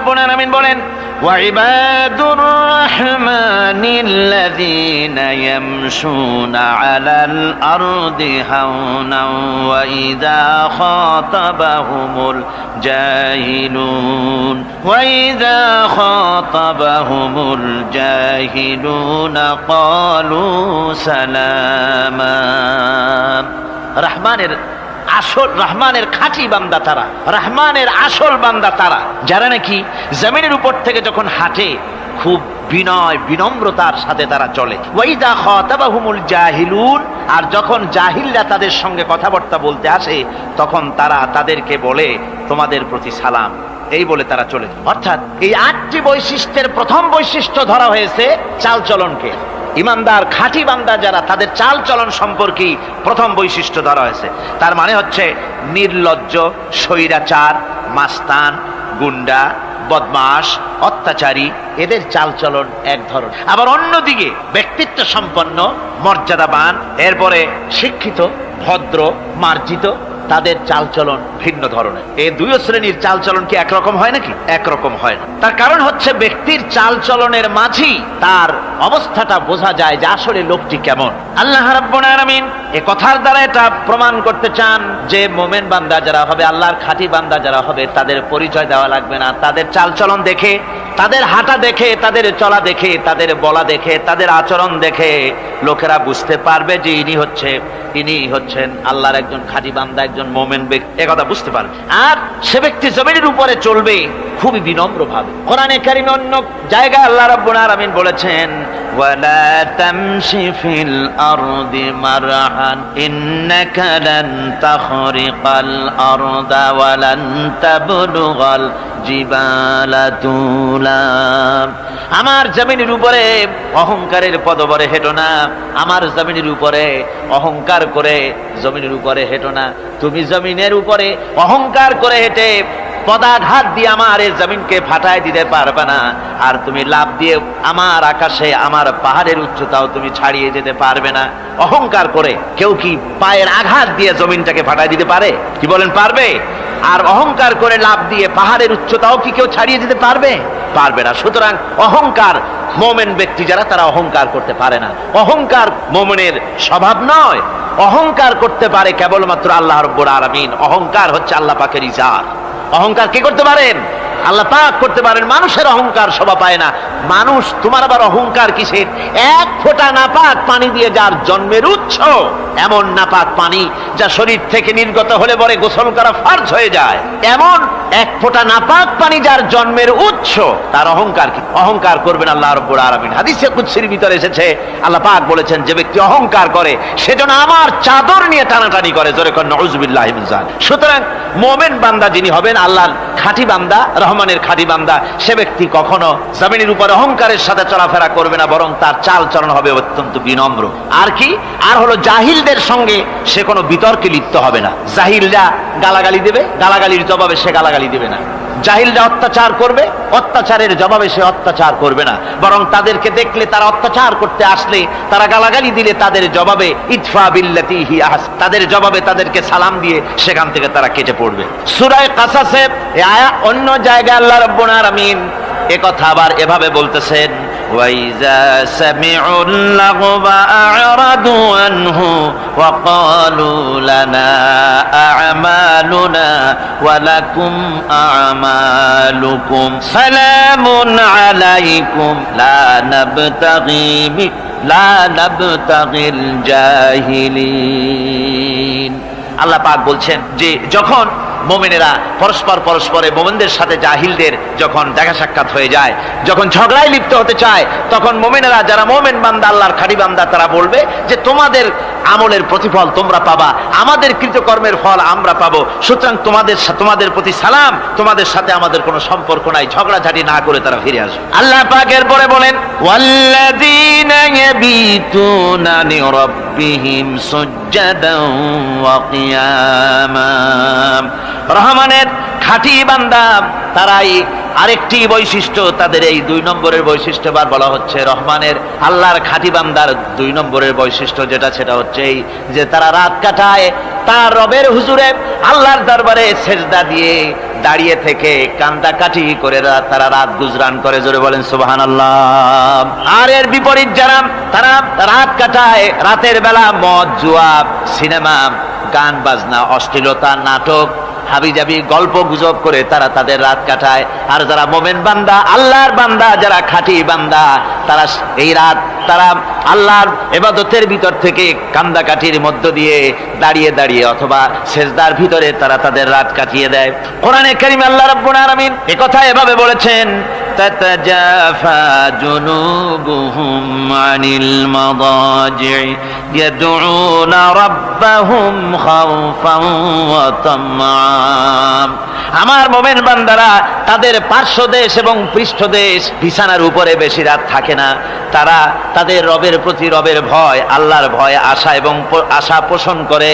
রাব্বুল আলামিন বলেন ওয়াইবাদুর রাহমানিল্লাযীনা ইয়ামশুনা আলাল আরদি হাওনা ওয়া ইযা খাতাবাহুমুল জাহিলুন ক্বালু সালামা। রহমানের খাঁটি বান্দা তারা, রহমানের আসল বান্দা তারা যারা নাকি জমিনের উপর থেকে যখন হাঁটে খুব বিনয় বিনম্রতার সাথে তারা চলে। ওয়াইদা খাতাবাহুমুল জাহিলুন, আর যখন জাহিলরা তাদের সঙ্গে কথাবার্তা বলতে আসে তখন তারা তাদেরকে বলে তোমাদের প্রতি সালাম, এই বলে তারা চলে। অর্থাৎ এই 8টি বৈশিষ্ট্যের প্রথম বৈশিষ্ট্য ধরা হয়েছে চালচলনকে। ইমানদার খাঁটি বান্দা যারা তাদের চাল চলন সম্পর্কে প্রথম বৈশিষ্ট্য ধরা হয়েছে। তার মানে হচ্ছে নির্লজ্জ, স্বৈরাচার, মাস্তান, গুন্ডা, বদমাশ, অত্যাচারী, এদের চালচলন এক ধরনের। আবার অন্যদিকে ব্যক্তিত্ব সম্পন্ন, মর্যাদাবান, এরপরে শিক্ষিত, ভদ্র, মার্জিত, তাদের চালচলন ভিন্ন ধরনের। এই দুই শ্রেণীর চালচলন কি একরকম হয় নাকি? একরকম হয় না। তার কারণ হচ্ছে ব্যক্তির চালচলনের মাঝেই তার অবস্থাটা বোঝা যায় যে আসলে লোকটি কেমন। আল্লাহ রাব্বুল আলামিন এই কথার দ্বারা এটা প্রমাণ করতে চান যে মুমিন বান্দা যারা হবে, আল্লাহর খাঁটি বান্দা যারা হবে, তাদের পরিচয় দেওয়া লাগবে না। তাদের চালচলন দেখে, তাদের হাঁটা দেখে, তাদের চলা দেখে, তাদের বলা দেখে, তাদের আচরণ দেখে লোকেরা বুঝতে পারবে যে ইনি হচ্ছেন আল্লাহর একজন খাঁটি বান্দা, একজন মুমিন ব্যক্তি, একথা বুঝতে পারবে। আর সে ব্যক্তি জমিনের উপরে চলবে খুবই বিনম্র ভাবে। কোরআনে কারিমে অন্য জায়গায় আল্লাহ রাব্বুল আলামিন বলেছেন ওয়ালা তামশি ফিল আরদি মারহান ইন্নাকা লান তাখরিকাল আরদা ওয়া লান তাবলুগাল জিবালা তুলা। আমার জমিনের উপরে অহংকারের পদবরে হেঁটো না, আমার জমিনের উপরে অহংকার করে জমিনের উপরে হেঁটো না। তুমি জমিনের উপরে অহংকার করে হেঁটে পদাঘাত দিয়ে আমার এই জমিনকে ফাটায় দিতে পারবে না। আর তুমি লাফ দিয়ে আমার আকাশে, আমার পাহাড়ের উচ্চতাও তুমি ছাড়িয়ে যেতে পারবে না। অহংকার করে কেউ কি পায়ের আঘাত দিয়ে জমিনটাকে ফাটায় দিতে পারে? কি বলেন, পারবে? আর অহংকার করে লাফ দিয়ে পাহাড়ের উচ্চতাও কি কেউ ছাড়িয়ে দিতে পারবে? পারবে না। সুতরাং অহংকার, মুমিন ব্যক্তি যারা তারা অহংকার করতে পারে না। অহংকার মুমিনের স্বভাব নয়। অহংকার করতে পারে কেবলমাত্র আল্লাহ রাব্বুল আলামিন। অহংকার হচ্ছে আল্লাহ পাকের ইজাত। অহংকার কি করতে পারেন? আল্লাহ পাক করতে পারেন। মানুষের অহংকার শোভা পায় না। মানুষ, তোমার আবার অহংকার কিসের? এক ফোঁটা নাপাক পানি দিয়ে যার জন্মের উৎস, এমন নাপাক পানি যা শরীর থেকে নির্গত হলে পরে গোসল করা ফরজ হয়ে যায়, এমন এক ফোঁটা নাপাক পানি যার জন্মের উৎস, তার অহংকার কি? অহংকার করবেন আল্লাহ রাব্বুল আলামিন। হাদিসে কুদসির ভিতরে এসেছে, আল্লাহ পাক বলেছেন যে ব্যক্তি অহংকার করে সেজন্য আমার চাদর নিয়ে টানাটানি করে। জোরে কর নাউযুবিল্লাহি মিন যালিক। সুতরাং মুমিন বান্দা যিনি হবেন, আল্লাহর খাঁটি বান্দা, রহমানের খাঁটি বান্দা, সে ব্যক্তি কখনো জমিনের উপর অহংকারের সাথে চলাফেরা করবে না, বরং তার চাল চলন হবে অত্যন্ত বিনম্র। আর কি? আর হলো জাহিলদের সঙ্গে সে কোনো বিতর্কে লিপ্ত হবে না। জাহিলরা গালাগালি দেবে, গালাগালির জবাবে সে গালাগালি দেবে না। জাহিলরা অত্যাচার করবে, অত্যাচারের জবাবে সে অত্যাচার করবে না, বরং তাদেরকে দেখলে, তারা অত্যাচার করতে আসলে, তারা গালাগালি দিলে তাদের জবাবে ইদফা বিল্লাতি হি আহসান, তাদের জবাবে তাদেরকে সালাম দিয়ে সেখান থেকে তারা কেটে পড়বে। সূরা কাসাসে অন্য জায়গায় আল্লাহ রাব্বুল আলামিন একথা আবার এভাবে বলতেছেন ওয়াইজা সামিউল লাগবা আ'রাদু আনহু ওয়া ক্বালু লানা আ'মালুনা ওয়া লাকুম আ'মালুকুম সালামুন আলাইকুম লা নাবতাগিল জাহিলিন। আল্লাহ পাক বলছেন যে যখন মুমিনেরা পরস্পরে মুমিনদের সাথে জাহিলদের যখন দেখা সাক্ষাৎ হয়ে যায়, যখন ঝগড়ায় লিপ্ত হতে চায়, তখন মুমিনেরা যারা মুমিন বান্দা, আল্লাহর খাঁটি বান্দা, তারা বলবে যে তোমাদের আমলের প্রতিফল তোমরা পাবা, আমাদের কৃতকর্মের ফল আমরা পাবো। সুতরাং তোমাদের প্রতি সালাম, তোমাদের সাথে আমাদের কোনো সম্পর্ক নাই। ঝগড়াঝাটি না করে তারা ফিরে আসবে। আল্লাহ পাক এরপরে বলেন ওয়াল্লাযীনা ইয়াবিতুনা লিরাব্বিহিম সুজদান ওয়া কিয়ামা। রহমানের খাঁটি বান্দা তারাই আরেকটি বৈশিষ্ট্য, তাদের এই 2 নম্বরের বৈশিষ্ট্য বার বলা হচ্ছে রহমানের, আল্লাহর খাঁটি বান্দার 2 নম্বরের বৈশিষ্ট্য যেটা, সেটা হচ্ছে এই যে তারা রাত কাটায় তার রবের হুজুরে আল্লাহর দরবারে সেজদা দিয়ে দাঁড়িয়ে থেকে কান্দাকাটি করে তারা রাত গুজরান করে, জোরে বলেন সুবহানাল্লাহ। আর এর বিপরীত যারা, তারা রাত কাটায় রাতের বেলা মদ, জুয়া, সিনেমা, গান বাজনা, অশ্লীলতা, নাটক, হাবিজাবি গল্প গুজব করে তারা তাদের রাত কাটায়। আর যারা মোমেন বান্দা, আল্লাহর বান্দা, যারা খাঁটি বান্দা, তারা এই রাত তারা আল্লাহর ইবাদতের ভিতর থেকে কান্দাকাটির মধ্য দিয়ে দাঁড়িয়ে দাঁড়িয়ে অথবা সেজদার ভিতরে তারা তাদের রাত কাটিয়ে দেয়। কোরআনে কারীমে আল্লাহ রাব্বুল আলামিন এই কথা এভাবে বলেছেন, তাতাজাফা জুনুবুহুম আনিল মাদাজি ইয়াদউনা রাব্বাহুম খাওফান ওয়া তামআন। আমার মুমিন বান্দারা তাদের পার্শ্বদেশ এবং পৃষ্ঠদেশ বিছানার উপরে বেশি রাত থাকে না। তারা তাদের রবের প্রতি রবের ভয়, আল্লাহর ভয়, আশা এবং আশা পোষণ করে।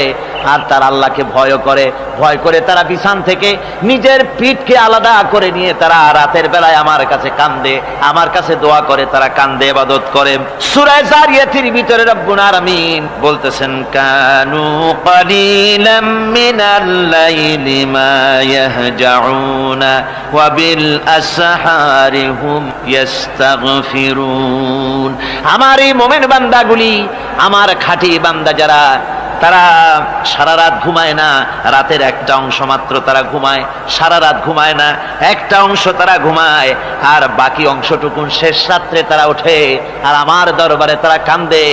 আর তারা আল্লাহকে ভয় করে তারা বিছান থেকে নিজের পিঠকে আলাদা করে নিয়ে তারা রাতের বেলায় আমার কাছে কান্দে, আমার কাছে দোয়া করে, তারা কান্দে, ইবাদত করে। সূরা যারিয়াতের ভিতরে রব্বুল আলামিন বলতেছেন, কানু কালিলাম মিনাল লাইলি মা ইয়াহজাউনা ওয়া বিল আসহারি হুম ইস্তাগফিরুন। আমার এই মুমিন বান্দাগুলি, আমার খাঁটি বান্দা যারা, তারা সারা রাত ঘুমায় না, রাতের একটা অংশ মাত্র তারা ঘুমায়, সারা রাত ঘুমায় না, একটা অংশ তারা ঘুমায়, আর বাকি অংশটুকু শেষ রাত্রে তারা ওঠে আর আমার দরবারে তারা কান্দে,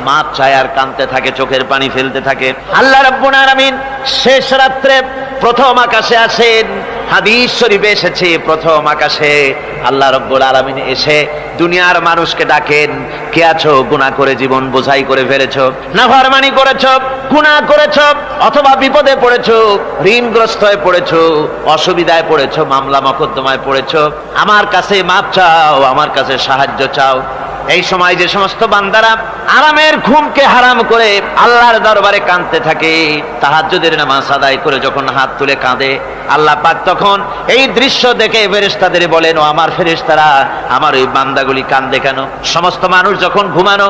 মাপ চায় আর কাঁদতে থাকে, চোখের পানি ফেলতে থাকে। আল্লাহ রাব্বুল আলামিন শেষ রাত্রে প্রথম আকাশে আসেন। হাদিস শরীফে এসেছে, প্রথম আকাশে আল্লাহ রাব্বুল আলামিন এসে দুনিয়ার মানুষকে ডাকেন, কে আছো গুনাহ করে জীবন বোঝাই করে ফেলেছো, নাফরমানি করেছো, গুনাহ করেছো, অথবা বিপদে পড়েছো, ঋণগ্রস্ত হয়ে পড়েছো, অসুবিধায় পড়েছো, মামলা মকদ্দমায় পড়েছো, আমার কাছে মাপ চাও, আমার কাছে সাহায্য চাও। এই সময় যে সমস্ত বান্দারা আরামের ঘুমকে হারাম করে আল্লাহর দরবারে কাঁদতে থাকে, তাহাজ্জুদের নামাজ আদায় করে যখন হাত তুলে কাঁদে, আল্লাহ পাক তখন এই দৃশ্য দেখে ফেরেশতাদের বলেন, ও আমার ফেরেশতারা, আমার ওই বান্দাগুলি কাঁদে কেন? সমস্ত মানুষ যখন ঘুমানো,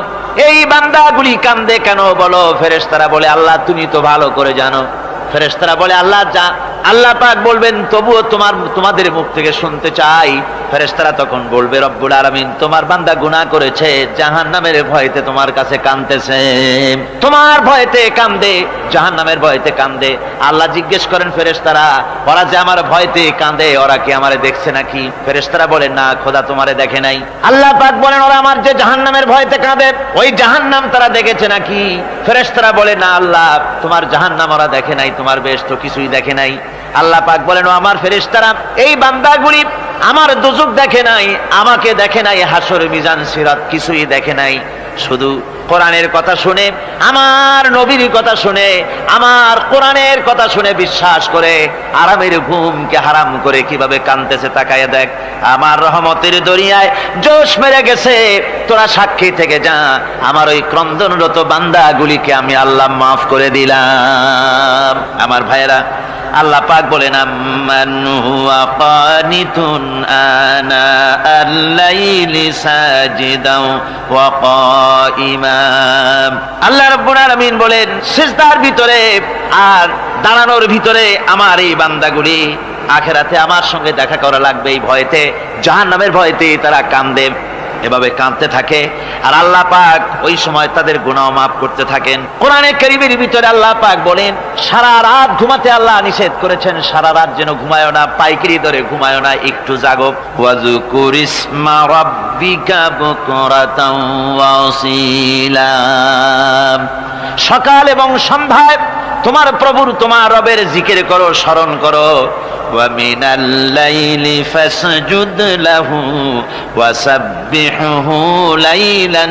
এই বান্দাগুলি কাঁদে কেন বলো? ফেরেশতারা বলে, আল্লাহ তুমি তো ভালো করে জানো। ফেরেশতারা বলে, আল্লাহ পাক বলবেন, তবুও তোমাদের মুখ থেকে শুনতে চাই। ফেরেশতারা তখন বলবে, রব্বুল আলামিন তোমার বান্দা গুনাহ করেছে, জাহান্নামের ভয়তে তোমার কাছে কাঁদতেছে, তোমার ভয়তে কাঁদে, জাহান্নামের ভয়তে কাঁদে। আল্লাহ জিজ্ঞেস করেন, ফেরেশতারা, ওরা যে আমার ভয়তে কাঁদে, ওরা কি আমারে দেখছে নাকি? ফেরেশতারা বলেন, না খোদা তোমারে দেখে নাই। আল্লাহ পাক বলেন, ওরা আমার যে জাহান্নামের ভয়তে কাঁদে, ওই জাহান্নাম তারা দেখেছে নাকি? ফেরেশতারা বলে, না আল্লাহ, তোমার জাহান্নাম ওরা দেখে নাই, তোমার বেহেশত কিছুই দেখে নাই। আল্লাহ পাক বলেন, ও আমার ফেরেশতারা, এই বান্দাগুলি আমার দুজক দেখে নাই, আমাকে দেখে নাই, হাসর মিজান সিরাত কিছুই দেখে নাই, শুধু কোরআনের কথা শুনে, আমার নবীর কথা শুনে, আমার কোরআনের কথা শুনে বিশ্বাস করে আরামের ঘুমকে হারাম করে কিভাবে কাঁদতেছে তাকায় দেখ। আমার রহমতের দরিয়ায় জোশ মেরে গেছে, তোরা সাক্ষী থেকে যা, আমার ওই ক্রন্দনরত বান্দাগুলিকে আমি আল্লাহ মাফ করে দিলাম। আমার ভাইয়েরা, আল্লাহ পাক বলেন, আম্মান হুয়া কানিতুন আনা আল-লাইলি সাজিদাও ওয়া কাইমাম। আল্লাহ রাব্বুল আলামিন বলেন, সিজদার ভিতরে আর দাঁড়ানোর ভিতরে আমার এই বান্দাগুলি আখিরাতে আমার সঙ্গে দেখা করা লাগবে এই ভয়তে, জাহান্নামের ভয়তে তারা কাঁদে, এভাবে কাঁদতে থাকে। আর আল্লাহ পাক ওই সময় তাদের গুনাহ মাফ করতে থাকেন। কোরআনে কারীমের ভিতরে আল্লাহ পাক বলেন, সারা রাত ঘুমাতে আল্লাহ নিষেধ করেছেন, সারা রাত যেন ঘুমায় না, পাইকারি দরে ঘুমায় না, একটু জাগো। ওয়াজকুর ইসমা রাব্বিকা বুকরাতাও ওয়া আসীলা। সকাল এবং সন্ধ্যায় তোমার প্রভুর, তোমার রবের জিকির করো, স্মরণ করো। وَمِنَ اللَّيْلِ فَاسْجُدْ لَهُ وَسَبِّحْهُ لَيْلًا